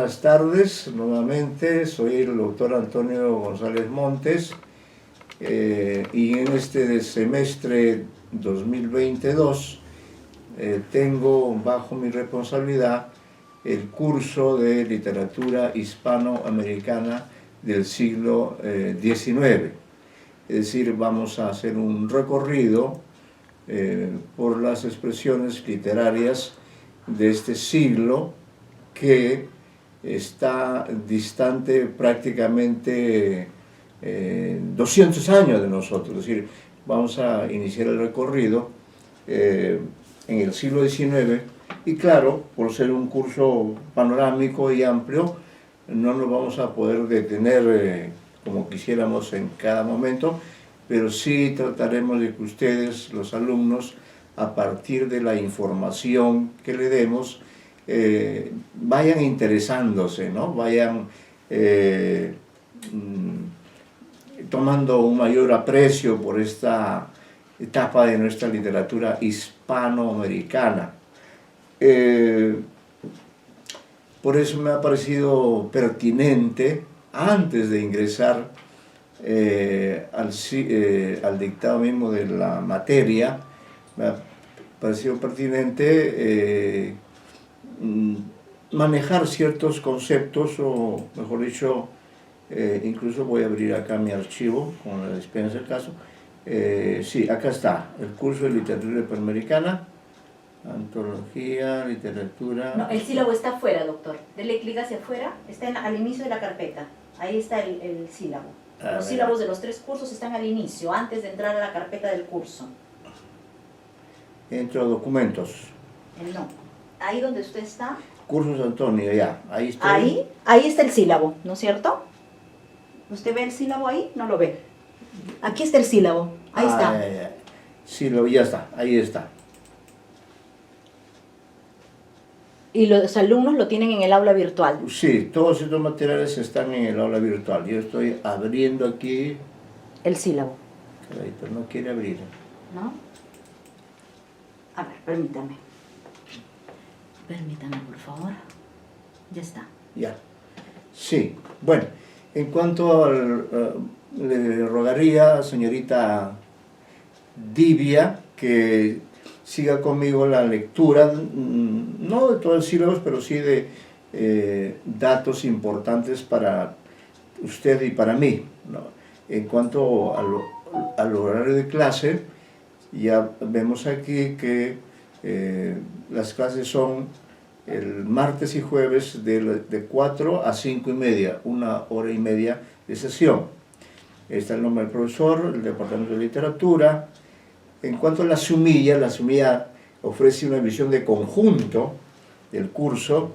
buenas tardes nuevamente. Soy el doctor Antonio González Montes y en este semestre 2022 tengo bajo mi responsabilidad el curso de literatura hispanoamericana del siglo XIX. Es decir, vamos a hacer un recorrido por las expresiones literarias de este siglo que está distante prácticamente 200 años de nosotros. Es decir, vamos a iniciar el recorrido en el siglo XIX y claro, por ser un curso panorámico y amplio, no nos vamos a poder detener como quisiéramos en cada momento, pero sí trataremos de que ustedes, los alumnos, a partir de la información que le demos, vayan interesándose, ¿no? Vayan tomando un mayor aprecio por esta etapa de nuestra literatura hispanoamericana. Por eso me ha parecido pertinente, antes de ingresar al dictado mismo de la materia, me ha parecido pertinente manejar ciertos conceptos, o mejor dicho, incluso voy a abrir acá mi archivo, como la dispensa del caso. Sí, acá está, el curso de literatura hispanoamericana, antología, literatura... No, el sílabo está afuera, doctor. Dele clic hacia afuera, está al inicio de la carpeta. Ahí está el sílabo. Los sílabos de los 3 cursos están al inicio, antes de entrar a la carpeta del curso. Entro a documentos. No, ahí donde usted está. Cursos Antonio, ya, ahí está. Ahí está el sílabo, ¿no es cierto? ¿Usted ve el sílabo ahí? No lo ve. Aquí está el sílabo, ahí está. Sí, ya está, ahí está. Y los alumnos lo tienen en el aula virtual. Sí, todos estos materiales están en el aula virtual. Yo estoy abriendo aquí... El sílabo. Caray, pero no quiere abrir. ¿No? A ver, permítame. Permítame, por favor. Ya está. Ya. Sí. Bueno, en cuanto al... le rogaría, señorita Divia, que siga conmigo la lectura, no de todo el sílabo, pero sí de datos importantes para usted y para mí, ¿no? En cuanto al horario de clase, ya vemos aquí que las clases son el martes y jueves de 4 a 5 y media, 1 hora y media de sesión. Está el nombre del profesor, el departamento de literatura. En cuanto a la sumilla ofrece una visión de conjunto del curso,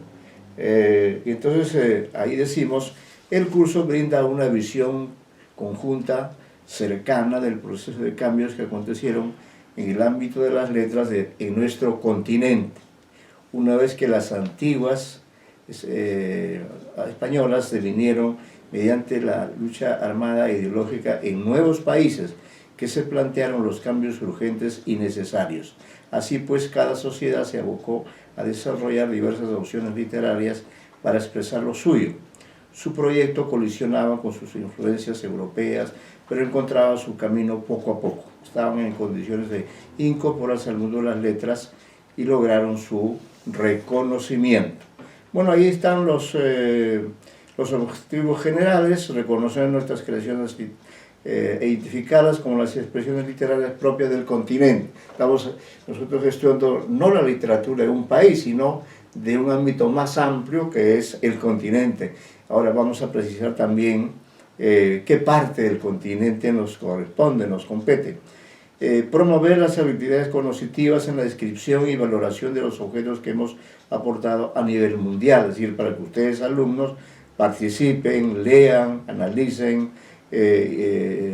y entonces ahí decimos, el curso brinda una visión conjunta, cercana del proceso de cambios que acontecieron en el ámbito de las letras en nuestro continente. Una vez que las antiguas españolas se vinieron mediante la lucha armada e ideológica en nuevos países, que se plantearon los cambios urgentes y necesarios. Así pues, cada sociedad se abocó a desarrollar diversas opciones literarias para expresar lo suyo. Su proyecto colisionaba con sus influencias europeas, pero encontraba su camino poco a poco. Estaban en condiciones de incorporarse al mundo de las letras y lograron su reconocimiento. Bueno, ahí están los objetivos generales: reconocer nuestras creaciones identificadas como las expresiones literarias propias del continente. Estamos nosotros estudiando no la literatura de un país, sino de un ámbito más amplio que es el continente. Ahora vamos a precisar también qué parte del continente nos corresponde, nos compete. Promover las habilidades cognitivas en la descripción y valoración de los objetos que hemos aportado a nivel mundial, es decir, para que ustedes, alumnos, participen, lean, analicen,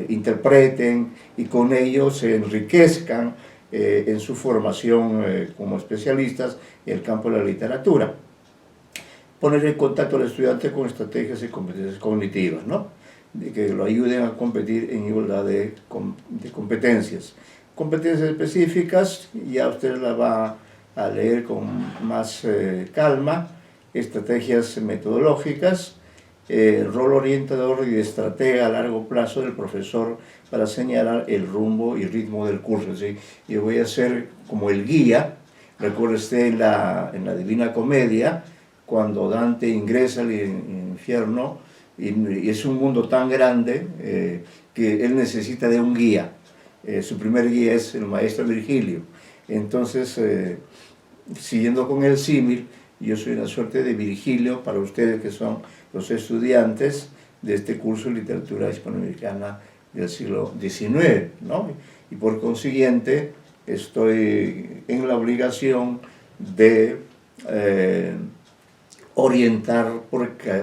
interpreten y con ello se enriquezcan en su formación como especialistas en el campo de la literatura. Poner en contacto al estudiante con estrategias y competencias cognitivas, ¿no? De que lo ayuden a competir en igualdad de competencias. Competencias específicas, ya usted las va a leer con más calma, estrategias metodológicas, rol orientador y estratega a largo plazo del profesor para señalar el rumbo y ritmo del curso. ¿Sí? Yo voy a ser como el guía. Recuerde usted en la Divina Comedia, cuando Dante ingresa al infierno, y es un mundo tan grande que él necesita de un guía. Su primer guía es el maestro Virgilio. Entonces, siguiendo con el símil, yo soy una suerte de Virgilio para ustedes que son los estudiantes de este curso de literatura hispanoamericana del siglo XIX, ¿no? Y por consiguiente estoy en la obligación de orientar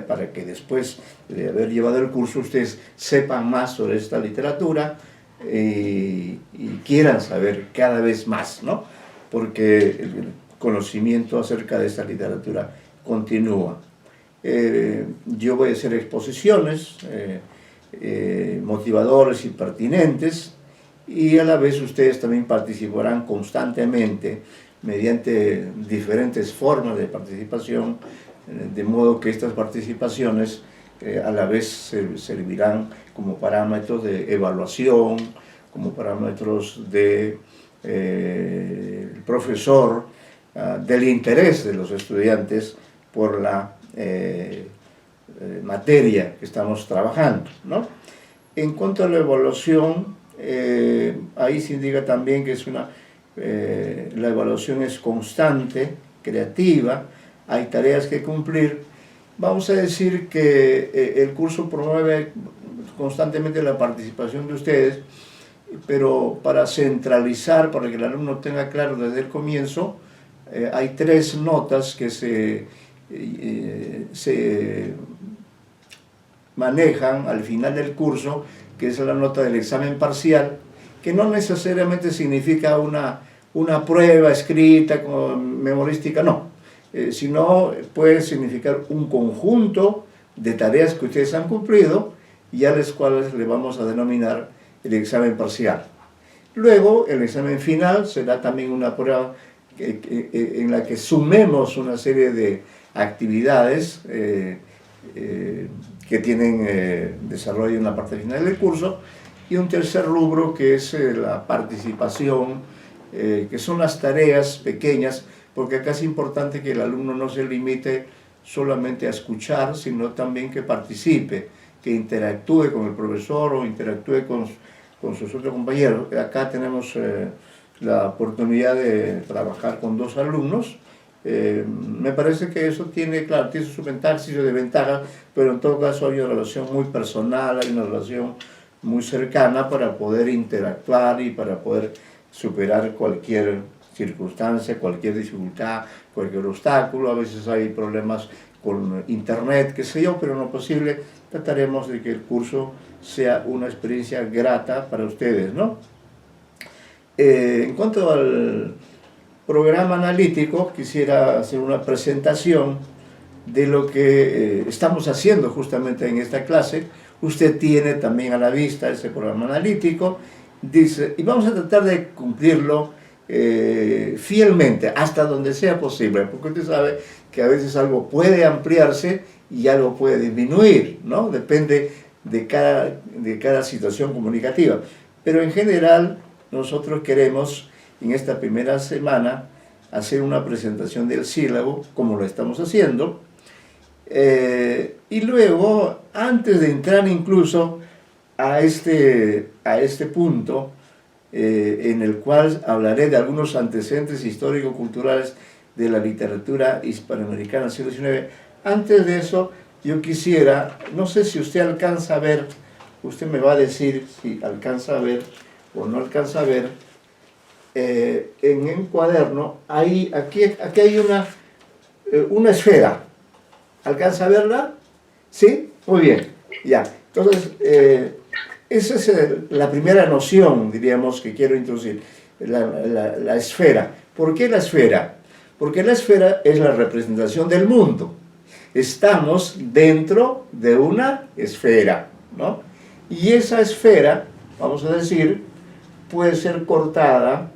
para que después de haber llevado el curso ustedes sepan más sobre esta literatura y quieran saber cada vez más, ¿no? Porque el conocimiento acerca de esta literatura continúa. Yo voy a hacer exposiciones motivadores y pertinentes, y a la vez ustedes también participarán constantemente mediante diferentes formas de participación, de modo que estas participaciones a la vez servirán como parámetros de evaluación, como parámetros de el profesor, del interés de los estudiantes por la materia que estamos trabajando, ¿no? En cuanto a la evaluación, ahí se indica también que es la evaluación es constante, creativa, hay tareas que cumplir. Vamos a decir que el curso promueve constantemente la participación de ustedes, pero para centralizar, para que el alumno tenga claro desde el comienzo, hay 3 notas que se manejan al final del curso, que es la nota del examen parcial, que no necesariamente significa una prueba escrita, memorística, no, sino puede significar un conjunto de tareas que ustedes han cumplido y a las cuales le vamos a denominar el examen parcial. Luego, el examen final será también una prueba en la que sumemos una serie de actividades que tienen desarrollo en la parte final del curso, y un tercer rubro que es la participación, que son las tareas pequeñas, porque acá es importante que el alumno no se limite solamente a escuchar, sino también que participe, que interactúe con el profesor o interactúe con sus otros compañeros. Acá tenemos la oportunidad de trabajar con 2 alumnos. Me parece que eso tiene, claro, tiene sus ventajas y sus desventajas, pero en todo caso hay una relación muy personal, hay una relación muy cercana para poder interactuar y para poder superar cualquier circunstancia, cualquier dificultad, cualquier obstáculo. A veces hay problemas con internet, qué sé yo, pero en lo posible trataremos de que el curso sea una experiencia grata para ustedes, ¿no? En cuanto al programa analítico, quisiera hacer una presentación de lo que estamos haciendo justamente en esta clase. Usted tiene también a la vista ese programa analítico, dice, y vamos a tratar de cumplirlo fielmente, hasta donde sea posible, porque usted sabe que a veces algo puede ampliarse y algo puede disminuir, ¿no? Depende de cada situación comunicativa. Pero en general, nosotros queremos, en esta primera semana, hacer una presentación del sílabo, como lo estamos haciendo, y luego, antes de entrar incluso a este punto, en el cual hablaré de algunos antecedentes histórico-culturales de la literatura hispanoamericana del siglo XIX, antes de eso, yo quisiera, no sé si usted alcanza a ver, usted me va a decir si alcanza a ver o no alcanza a ver, en el cuaderno, aquí hay una esfera. ¿Alcanza a verla? ¿Sí? Muy bien, ya. Entonces, esa es la primera noción, diríamos, que quiero introducir, la esfera. ¿Por qué la esfera? Porque la esfera es la representación del mundo. Estamos dentro de una esfera, ¿no? Y esa esfera, vamos a decir, puede ser cortada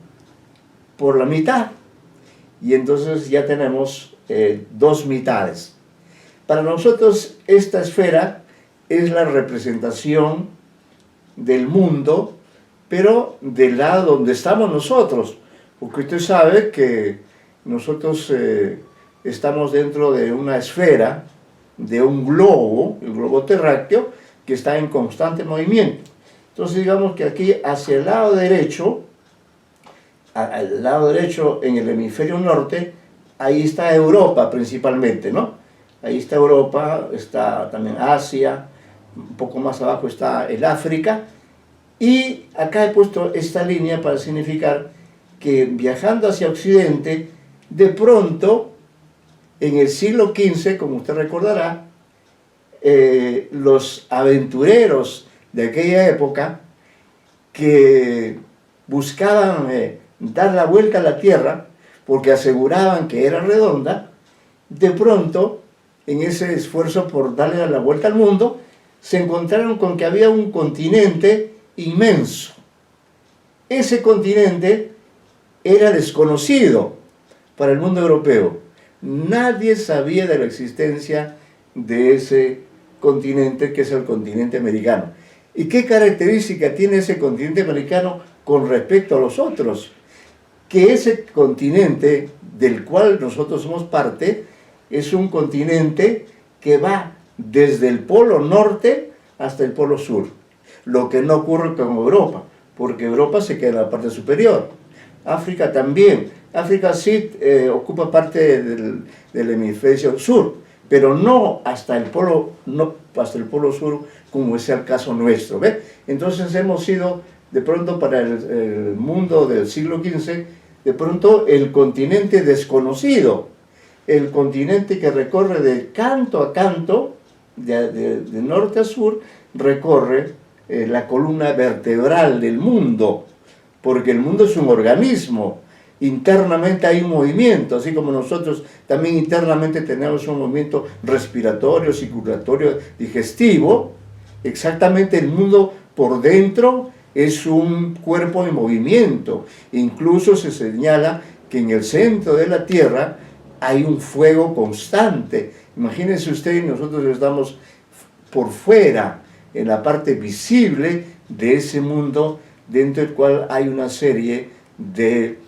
por la mitad. y entonces ya tenemos dos mitades. Para nosotros esta esfera es la representación del mundo, pero del lado donde estamos nosotros, porque usted sabe que nosotros estamos dentro de una esfera, de un globo, el globo terráqueo, que está en constante movimiento. Entonces digamos que aquí hacia el lado derecho, al lado derecho en el hemisferio norte, ahí está Europa principalmente, ¿no? Ahí está Europa, está también Asia, un poco más abajo está el África, y acá he puesto esta línea para significar que viajando hacia Occidente, de pronto, en el siglo XV, como usted recordará, los aventureros de aquella época que buscaban dar la vuelta a la Tierra, porque aseguraban que era redonda, de pronto, en ese esfuerzo por darle la vuelta al mundo, se encontraron con que había un continente inmenso. Ese continente era desconocido para el mundo europeo. Nadie sabía de la existencia de ese continente, que es el continente americano. ¿Y qué característica tiene ese continente americano con respecto a los otros? Que ese continente del cual nosotros somos parte es un continente que va desde el polo norte hasta el polo sur, lo que no ocurre con Europa, porque Europa se queda en la parte superior. África también. África sí ocupa parte del hemisferio sur, pero no hasta el polo sur, como es el caso nuestro, ¿ve? Entonces hemos sido, de pronto, para el mundo del siglo XV, de pronto el continente desconocido, el continente que recorre de canto a canto, de norte a sur, recorre la columna vertebral del mundo, porque el mundo es un organismo. Internamente hay un movimiento, así como nosotros también internamente tenemos un movimiento respiratorio, circulatorio, digestivo. Exactamente, el mundo por dentro es un cuerpo en movimiento. Incluso se señala que en el centro de la Tierra hay un fuego constante. Imagínense ustedes, nosotros estamos por fuera, en la parte visible de ese mundo, dentro del cual hay una serie de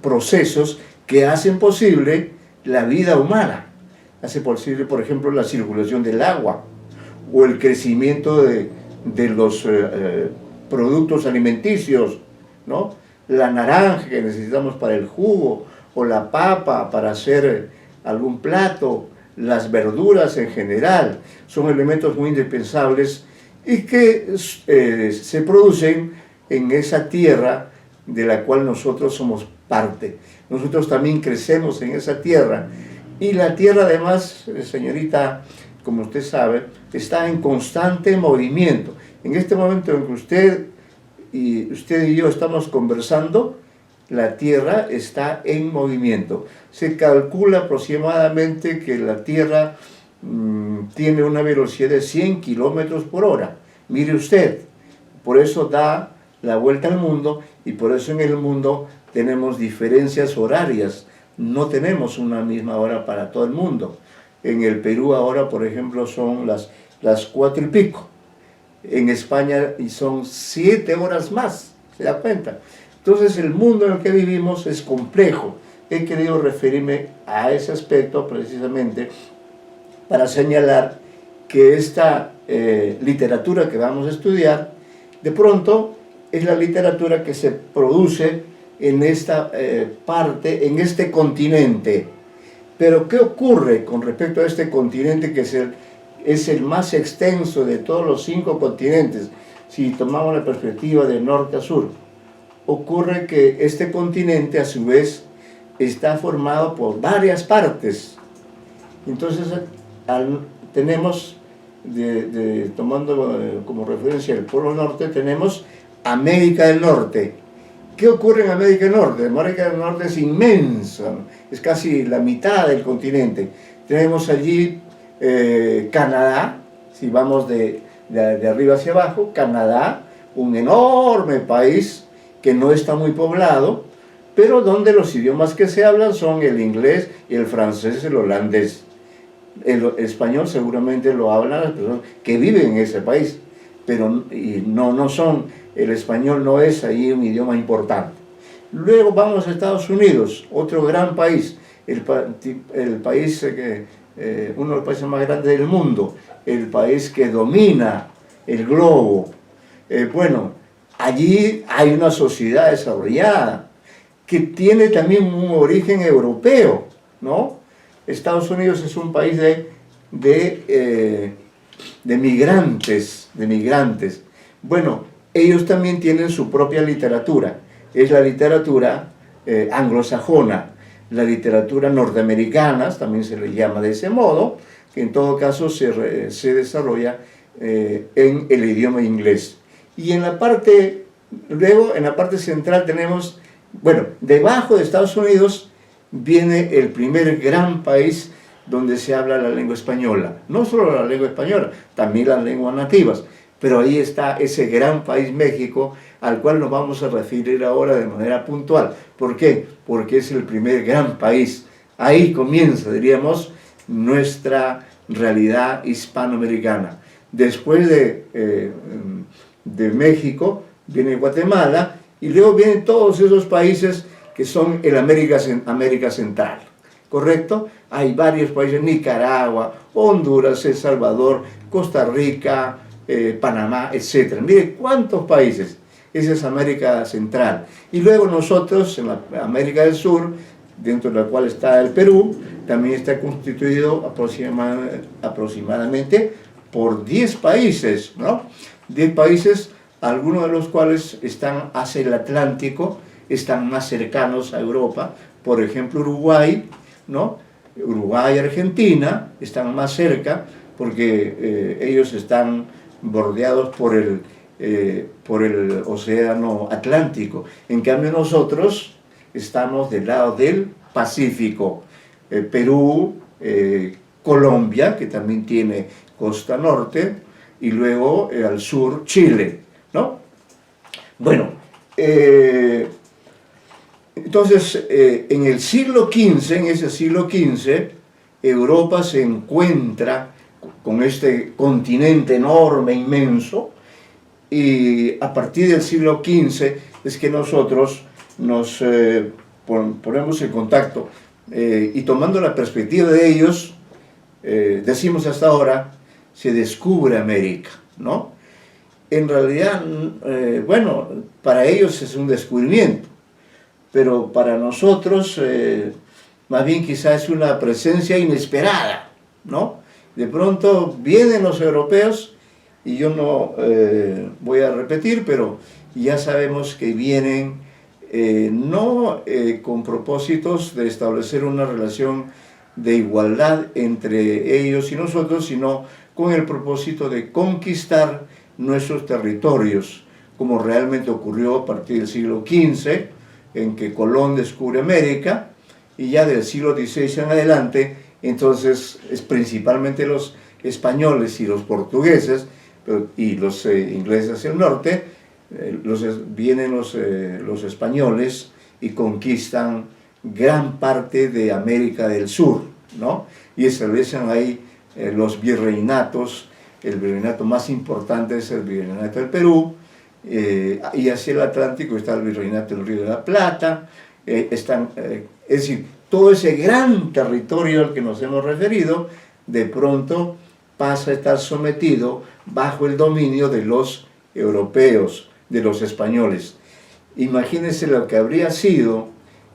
procesos que hacen posible la vida humana. Hace posible, por ejemplo, la circulación del agua o el crecimiento de los productos alimenticios, ¿no? La naranja que necesitamos para el jugo, o la papa para hacer algún plato, las verduras en general, son elementos muy indispensables y que se producen en esa tierra de la cual nosotros somos parte. Nosotros también crecemos en esa tierra, y la tierra además, señorita, como usted sabe, está en constante movimiento. En este momento en que usted y yo estamos conversando, la tierra está en movimiento. Se calcula aproximadamente que la tierra tiene una velocidad de 100 kilómetros por hora. Mire usted, por eso da la vuelta al mundo, y por eso en el mundo tenemos diferencias horarias. No tenemos una misma hora para todo el mundo. En el Perú ahora, por ejemplo, son las 4 y pico. En España son 7 horas más, ¿se da cuenta? Entonces el mundo en el que vivimos es complejo. He querido referirme a ese aspecto precisamente para señalar que esta literatura que vamos a estudiar, de pronto es la literatura que se produce en esta parte, en este continente. Pero ¿qué ocurre con respecto a este continente que es el más extenso de todos los 5 continentes, si tomamos la perspectiva de norte a sur? Ocurre que este continente a su vez está formado por varias partes. Entonces tenemos, tomando como referencia el Polo Norte, tenemos América del Norte. ¿Qué ocurre en América del Norte? América del Norte es inmensa, es casi la mitad del continente. Tenemos allí Canadá, si vamos de arriba hacia abajo, Canadá, un enorme país que no está muy poblado, pero donde los idiomas que se hablan son el inglés, el francés, el holandés. El español seguramente lo hablan las personas que viven en ese país, pero no son, el español no es ahí un idioma importante. Luego vamos a Estados Unidos, otro gran país, el país uno de los países más grandes del mundo, el país que domina el globo. Bueno, allí hay una sociedad desarrollada que tiene también un origen europeo, ¿no? Estados Unidos es un país de migrantes. Bueno, ellos también tienen su propia literatura. Es la literatura anglosajona, la literatura norteamericana, también se le llama de ese modo, que en todo caso se desarrolla en el idioma inglés. Y luego en la parte central tenemos, bueno, debajo de Estados Unidos viene el primer gran país donde se habla la lengua española. No solo la lengua española, también las lenguas nativas. Pero ahí está ese gran país México, al cual nos vamos a referir ahora de manera puntual. ¿Por qué? Porque es el primer gran país. Ahí comienza, diríamos, nuestra realidad hispanoamericana. Después de México viene Guatemala y luego vienen todos esos países que son el América Central, ¿correcto? Hay varios países, Nicaragua, Honduras, El Salvador, Costa Rica, Panamá, etc. Mire cuántos países, esa es América Central. Y luego nosotros, en la América del Sur, dentro de la cual está el Perú, también está constituido aproximadamente por 10 países, ¿no? 10 países, algunos de los cuales están hacia el Atlántico, están más cercanos a Europa, por ejemplo Uruguay, ¿no? Uruguay y Argentina están más cerca porque ellos están bordeados por el océano Atlántico. En cambio nosotros estamos del lado del Pacífico. Perú, Colombia, que también tiene costa norte, y luego al sur Chile, ¿no? Bueno, entonces en el siglo XV, en ese siglo XV, Europa se encuentra con este continente enorme, inmenso, y a partir del siglo XV es que nosotros nos ponemos en contacto y tomando la perspectiva de ellos, decimos hasta ahora, se descubre América, ¿no? En realidad, bueno, para ellos es un descubrimiento, pero para nosotros más bien quizás es una presencia inesperada, ¿no? De pronto vienen los europeos, y yo no voy a repetir, pero ya sabemos que vienen no con propósitos de establecer una relación de igualdad entre ellos y nosotros, sino con el propósito de conquistar nuestros territorios, como realmente ocurrió a partir del siglo XV, en que Colón descubre América, y ya del siglo XVI en adelante, entonces es principalmente los españoles y los portugueses, y los ingleses hacia el norte, vienen los españoles y conquistan gran parte de América del Sur, ¿no? Y establecen ahí los virreinatos. El virreinato más importante es el virreinato del Perú, y hacia el Atlántico está el virreinato del Río de la Plata, es decir, todo ese gran territorio al que nos hemos referido, de pronto pasa a estar sometido bajo el dominio de los europeos, de los españoles. Imagínense lo que habría sido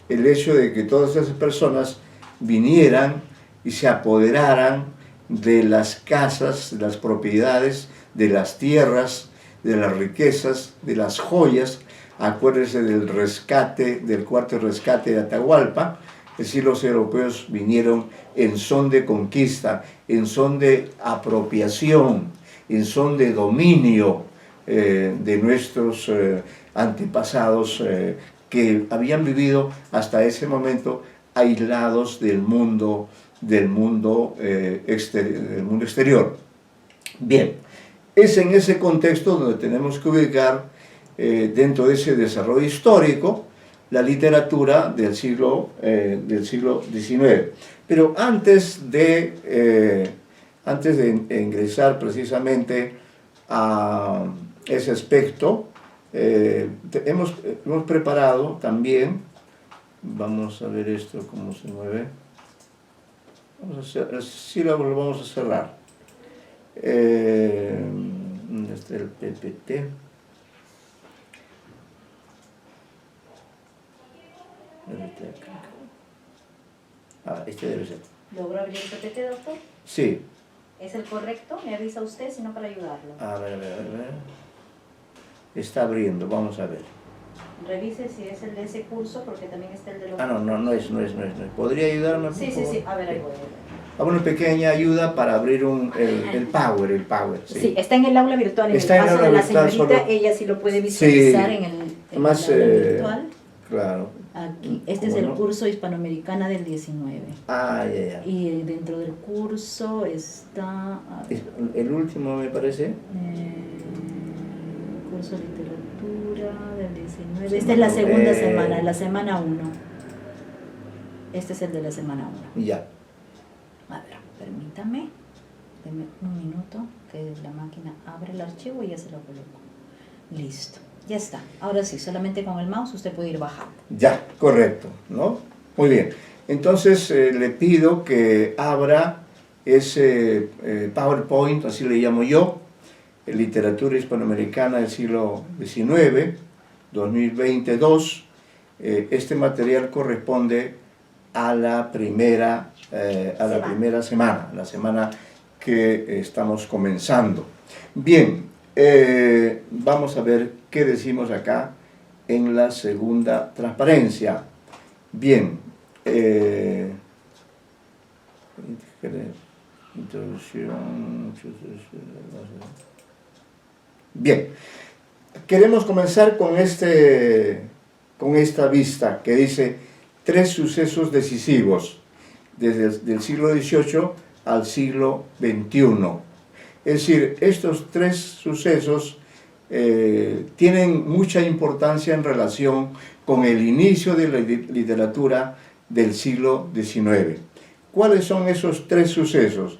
el hecho de que todas esas personas vinieran y se apoderaran de las casas, de las propiedades, de las tierras, de las riquezas, de las joyas. Acuérdense del rescate, del cuarto rescate de Atahualpa. Es decir, los europeos vinieron en son de conquista, en son de apropiación, en son de dominio de nuestros antepasados que habían vivido hasta ese momento aislados del mundo exterior. Bien, es en ese contexto donde tenemos que ubicar, dentro de ese desarrollo histórico, la literatura del siglo XIX. Pero antes de ingresar precisamente a ese aspecto, hemos preparado también, vamos a ver esto cómo se mueve, vamos a hacer, el sílabo lo vamos a cerrar. ¿Dónde está el PPT? Este debe ser. ¿Logró abrir el PPT, doctor? Sí. ¿Es el correcto? Me avisa usted, si no para ayudarlo. A ver. Está abriendo, vamos a ver. Revise si es el de ese curso, porque también está el de los... No es. ¿Podría ayudarme? Sí. A ver, ahí voy. Una pequeña ayuda para abrir el Power, sí. Está en el aula virtual, en está el caso de la virtual, señorita, ella sí lo puede visualizar en el aula virtual. Claro. Aquí, este es el curso Hispanoamericana del 19. Ya. Y dentro del curso está... El último, me parece. Curso de literatura del 19. Esta es la segunda semana, la semana 1. Este es el de la semana 1. Ya. A ver, permítame. Deme un minuto que la máquina abre el archivo y ya se lo coloco. Listo. Ya está. Ahora sí, solamente con el mouse usted puede ir bajando. Ya, correcto, ¿no? Muy bien. Entonces le pido que abra ese PowerPoint, así le llamo yo, Literatura Hispanoamericana del siglo XIX, 2022. Este material corresponde a la primera semana, la semana que estamos comenzando. Bien, vamos a ver qué decimos acá en la segunda transparencia. Bien, introducción. Bien, queremos comenzar con esta vista que dice 3 sucesos decisivos desde el siglo XVIII al siglo XXI. Es decir, estos 3 sucesos tienen mucha importancia en relación con el inicio de la literatura del siglo XIX. ¿Cuáles son esos 3 sucesos?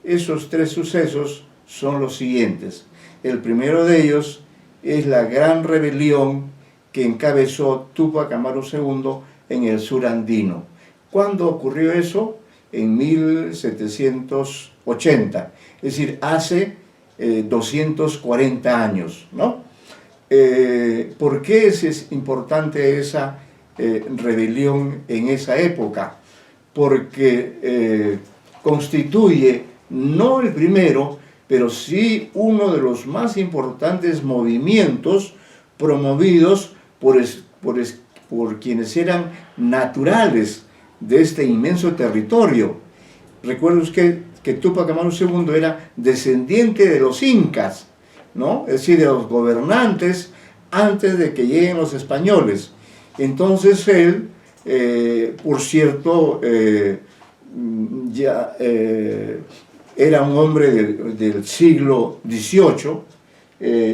Esos 3 sucesos son los siguientes. El primero de ellos es la gran rebelión que encabezó Túpac Amaru II en el sur andino. ¿Cuándo ocurrió eso? En 1780, es decir, hace 240 años, ¿no? ¿Por qué es importante esa rebelión en esa época? Porque constituye no el primero, pero sí uno de los más importantes movimientos promovidos por quienes eran naturales de este inmenso territorio. Recuerda usted que Túpac Amaru II era descendiente de los incas, ¿no? Es decir, de los gobernantes antes de que lleguen los españoles. Entonces él, por cierto, era un hombre del siglo XVIII,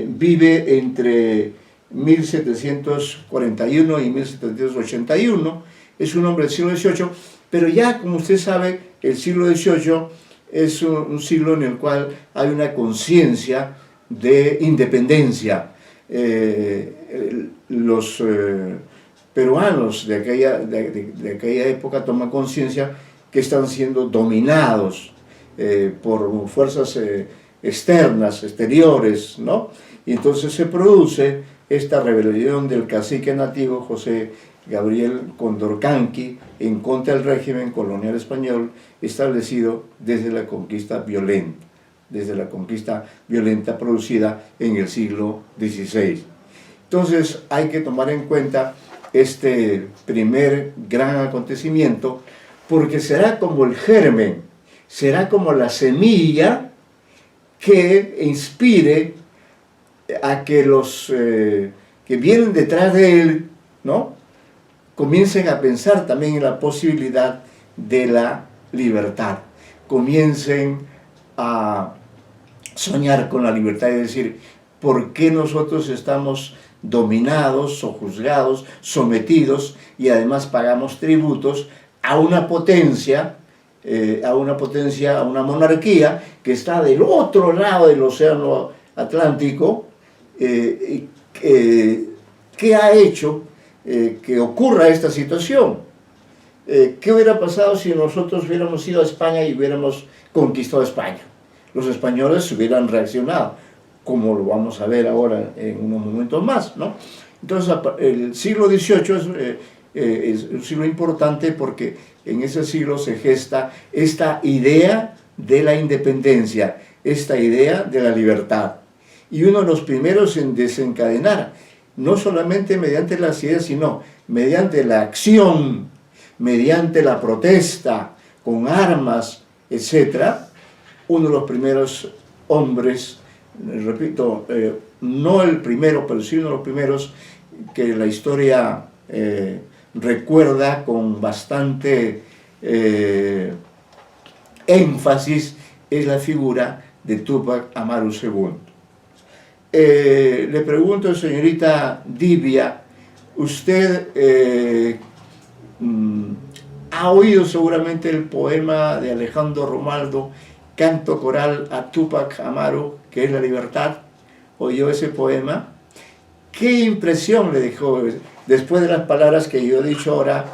vive entre 1741 y 1781, es un hombre del siglo XVIII, pero ya, como usted sabe, el siglo XVIII es un siglo en el cual hay una conciencia de independencia. Los peruanos de aquella época toman conciencia que están siendo dominados por fuerzas exteriores, ¿no? Y entonces se produce esta rebelión del cacique nativo José Gabriel Condorcanqui en contra del régimen colonial español establecido desde la conquista violenta producida en el siglo XVI. Entonces hay que tomar en cuenta este primer gran acontecimiento, porque será como el germen, será como la semilla que inspire a que los que vienen detrás de él, ¿no?, comiencen a pensar también en la posibilidad de la libertad, comiencen a soñar con la libertad, es decir, por qué nosotros estamos dominados, sojuzgados, sometidos y además pagamos tributos a una potencia, a una monarquía que está del otro lado del océano Atlántico, que ha hecho que ocurra esta situación. ¿Qué hubiera pasado si nosotros hubiéramos ido a España y hubiéramos conquistado España? Los españoles hubieran reaccionado, como lo vamos a ver ahora en unos momentos más, ¿no? Entonces, el siglo XVIII es un siglo importante porque en ese siglo se gesta esta idea de la independencia, esta idea de la libertad. Y uno de los primeros en desencadenar, no solamente mediante las ideas, sino mediante la acción, mediante la protesta, con armas, etc., uno de los primeros hombres, repito, no el primero, pero sí uno de los primeros que la historia recuerda con bastante énfasis, es la figura de Túpac Amaru II. Le pregunto, señorita Divya, usted ha oído seguramente el poema de Alejandro Romaldo, Canto Coral a Túpac Amaru, que es la libertad. ¿Oyó ese poema? ¿Qué impresión le dejó después de las palabras que yo he dicho ahora?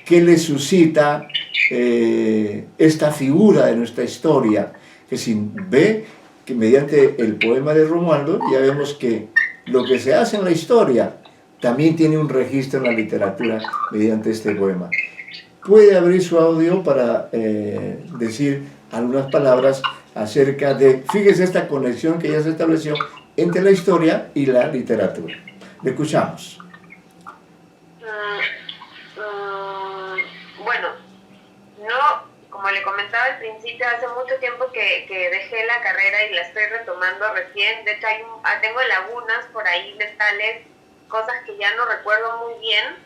¿Qué le suscita esta figura de nuestra historia? Que si ve que mediante el poema de Romualdo ya vemos que lo que se hace en la historia también tiene un registro en la literatura mediante este poema. Puede abrir su audio para decir algunas palabras acerca de, fíjese esta conexión que ya se estableció entre la historia y la literatura. Le escuchamos. Bueno, no, como le comentaba al principio, hace mucho tiempo que dejé la carrera y la estoy retomando recién. De hecho, tengo lagunas por ahí mentales, cosas que ya no recuerdo muy bien.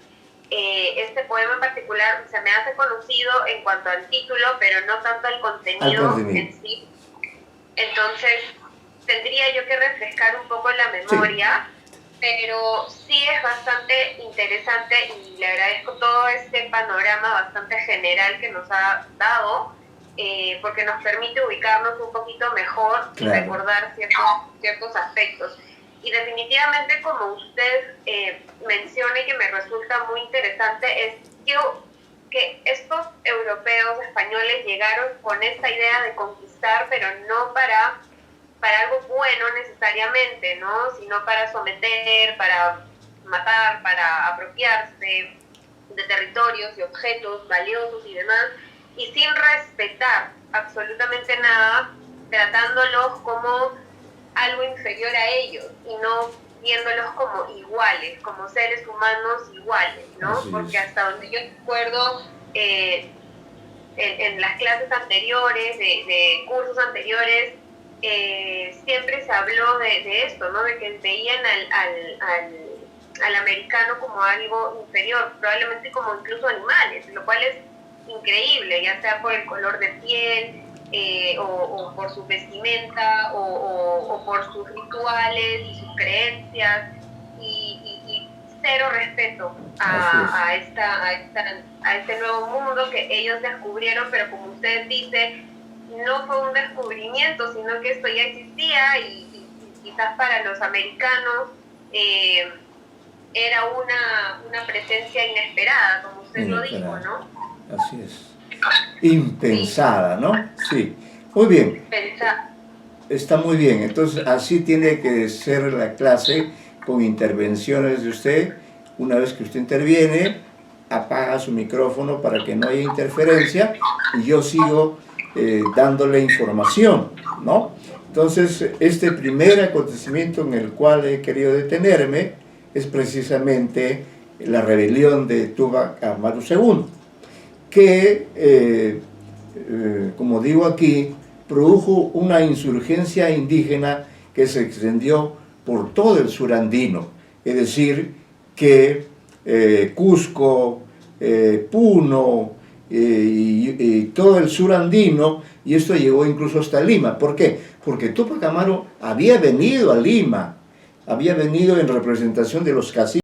Este poema en particular se me hace conocido en cuanto al título, pero no tanto al contenido en sí. Entonces, tendría yo que refrescar un poco la memoria, sí. Pero sí es bastante interesante y le agradezco todo este panorama bastante general que nos ha dado, porque nos permite ubicarnos un poquito mejor, claro, y recordar ciertos aspectos. Y definitivamente, como usted menciona y que me resulta muy interesante, es que estos europeos españoles llegaron con esta idea de conquistar, pero no para algo bueno necesariamente, ¿no? Sino para someter, para matar, para apropiarse de territorios y objetos valiosos y demás, y sin respetar absolutamente nada, tratándolos como algo inferior a ellos y no viéndolos como iguales, como seres humanos iguales, ¿no? Porque hasta donde yo recuerdo, en las clases anteriores, de cursos anteriores, siempre se habló de esto, ¿no? De que veían al americano como algo inferior, probablemente como incluso animales, lo cual es increíble, ya sea por el color de piel, o por su vestimenta, o por sus rituales y sus creencias, y cero respeto a este nuevo mundo que ellos descubrieron, pero como usted dice, no fue un descubrimiento, sino que esto ya existía y quizás para los americanos era una presencia inesperada, como usted lo dijo, ¿no? Así es. Impensada, ¿no? Sí. Muy bien. Está muy bien. Entonces, así tiene que ser la clase, con intervenciones de usted. Una vez que usted interviene, apaga su micrófono para que no haya interferencia y yo sigo dándole información, ¿no? Entonces, este primer acontecimiento en el cual he querido detenerme es precisamente la rebelión de Túpac Amaru II, que, como digo aquí, produjo una insurgencia indígena que se extendió por todo el sur andino, es decir, que Cusco, Puno y todo el sur andino, y esto llegó incluso hasta Lima. ¿Por qué? Porque Túpac Amaru había venido a Lima había venido en representación de los casinos